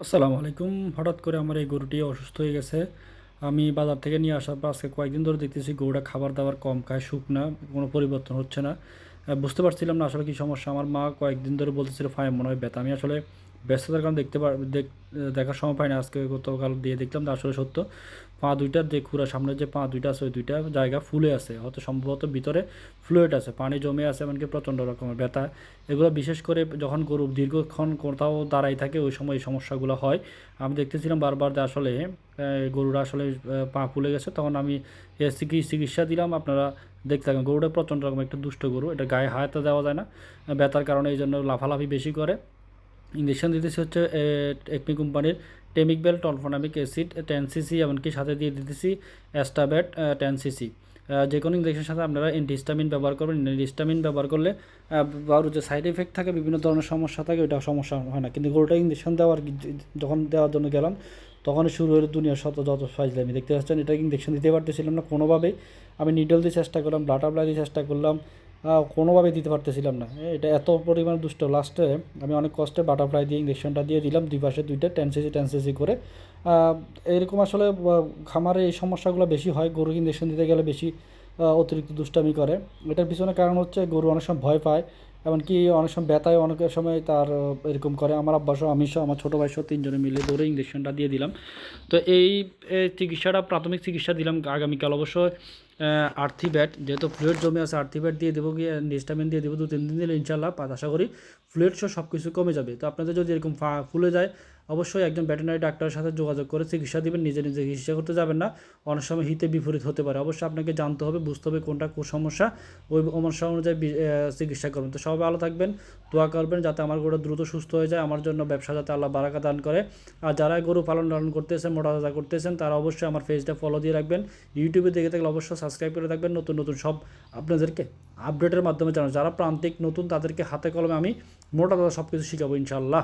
আসসালামু আলাইকুম। হঠাৎ করে আমার এই গরুটি অসুস্থ হয়ে গেছে। আমি বাজার থেকে নিয়ে আসার পর আজকে কয়েকদিন ধরে দেখতেছি গরুটা খাবার দাবার কম খায়, শুকনা, কোনো পরিবর্তন হচ্ছে না। বুঝতে পারছিলাম না আসলে কী সমস্যা। আমার মা কয়েকদিন ধরে বলতেছিল ফাইম মনে হয় ব্যথা। আমি আসলে ব্যস্ততার কারণে দেখার সময় পাই না। আজকে গতকাল দিয়ে দেখলাম যে আসলে সত্য পা দুইটার যে খুরা সামনের যে পা দুইটা আছে ওই দুইটা জায়গা ফুলে আছে, হয়তো সম্ভবত ভিতরে ফ্লুইড আছে, পানি জমে আছে, এমনকি প্রচণ্ড রকমের ব্যথা। এগুলো বিশেষ করে যখন গরু দীর্ঘক্ষণ কোথাও দাঁড়াই থাকে ওই সময় এই সমস্যাগুলো হয়। আমি দেখতেছিলাম বারবার যে আসলে গরুরা আসলে পা ফুলে গেছে। তখন আমি চিকিৎসা দিলাম। আপনারা দেখতে থাকেন, গরুটা প্রচণ্ড রকম একটা দুষ্ট গরু, এটা গায়ে হাতে দেওয়া যায় না ব্যথার কারণে, এই জন্য লাফালাফি বেশি করে। ইঞ্জেকশন দিতেছি হচ্ছে একমি কোম্পানির টেমিকবেল টলফোনামিক অ্যাসিড 10 cc, এমনকি সাথে দিয়ে দিতেছি অ্যাস্টাবেট 10 cc। যে কোনো ইঞ্জেকশনের সাথে আপনারা অ্যান্টিহিস্টামিন ব্যবহার করবেন। অ্যান্টিহিস্টামিন ব্যবহার করলে আরও যে সাইড এফেক্ট থাকে, বিভিন্ন ধরনের সমস্যা থাকে, ওইটা সমস্যা হয় না। কিন্তু গরুটা ইঞ্জেকশন যখন দেওয়ার জন্য গেলাম তখনই শুরু হলো দুনিয়ার যত ফাইজলামি। দেখতে পাচ্ছেন, এটা ইঞ্জেকশন দিতে পারতেছিলাম না কোনোভাবেই। আমি নিডল দিয়ে চেষ্টা করলাম, ব্লাটার দিয়ে চেষ্টা করলাম, কোনোভাবেই দিতে পারতেছিলাম না। এটা এত পরিমাণ দুষ্ট, লাস্টে আমি অনেক কষ্টে বাটারফ্লাই দিয়ে ইঞ্জেকশনটা দিয়ে দিলাম, দুই পাশে দুইটা 10 cc করে। এরকম আসলে খামারে এই সমস্যাগুলো বেশি হয়, গরু ইঞ্জেকশন দিতে গেলে বেশি অতিরিক্ত দুষ্টামি করে। এটার পিছনে কারণ হচ্ছে গরু অনেক সময় ভয় পায়, এমনকি অনেক সময় ব্যথায় অনেক সময় তার এরকম করে। আমার আব্বা সহ, আমি সহ, আমার ছোটো ভাই সহ, তিনজনে মিলে দৌড়ে ইঞ্জেকশনটা দিয়ে দিলাম। তো এই চিকিৎসাটা, প্রাথমিক চিকিৎসা দিলাম। আগামীকাল অবশ্য আর্থিব্যাট, যেহেতু ফ্লুইড জমে আছে, আর্থিব্যাট দিয়ে দেবো, গিয়ে হিস্টামিন দিয়ে দেবো 2-3 দিন দিলে ইনশাল্লাহ আশা করি ফ্লুইড সহ সব কিছু কমে যাবে। তো আপনাদের যদি এরকম ফুলে যায়, অবশ্যই একজন ভেটেরিনারি ডাক্তারের সাথে যোগাযোগ করে চিকিৎসা দিবেন। নিজে নিজে চিকিৎসা করতে যাবেন না, অনেক সময় হিতে বিপরীত হতে পারে। অবশ্যই আপনাকে জানতে হবে, বুঝতে হবে কোনটা কোন সমস্যা, ওই সমস্যা অনুযায়ী চিকিৎসা করবেন। তো সবাই ভালো থাকবেন, দোয়া করবেন যাতে আমার গরু দ্রুত সুস্থ হয়ে যায়, আমার জন্য ব্যবসা যাতে আল্লাহ বারাকা দান করে। আর যারা গরু পালন করতেছেন, মোটা তাজা করতেছেন, তারা অবশ্যই আমার পেজটা ফলো দিয়ে রাখবেন। ইউটিউবে দেখে থাকলে অবশ্যই সাবস্ক্রাইব করে রাখবেন। নতুন নতুন সব আপনাদেরকে আপডেটের মাধ্যমে জানানো, যারা প্রান্তিক নতুন তাদেরকে হাতে কলমে আমি মোটা তাজা সব কিছু শেখাবো ইনশাআল্লাহ।